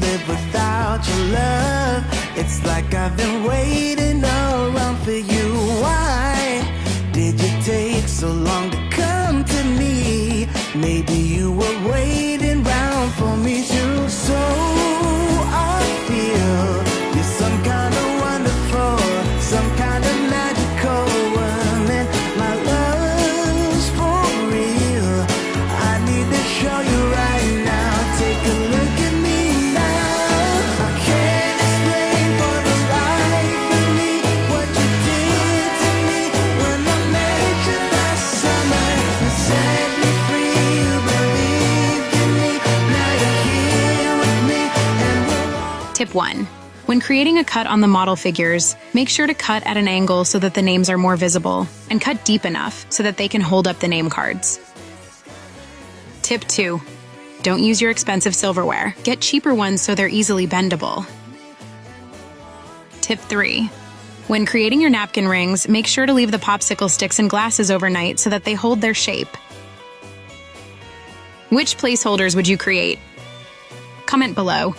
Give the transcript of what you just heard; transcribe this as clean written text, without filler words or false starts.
live without your love. It's like I've been waiting around for you. Why did you take so long to come to me? Maybe you were waiting around for me too. So I feel you're some kind of wonderful, some kind of magical woman. My love's for real. I need to show you right now. Take a look at me now. I can't explain for the life of me what you did to me when I met you last summer. You set me free, you believed in me. Now you're here with me and we're Tip 1. When creating a cut on the model figures, make sure to cut at an angle so that the names are more visible, and cut deep enough so that they can hold up the name cards. Tip 2. Don't use your expensive silverware. Get cheaper ones so they're easily bendable. Tip 3. When creating your napkin rings, make sure to leave the popsicle sticks and glasses overnight so that they hold their shape. Which placeholders would you create? Comment below.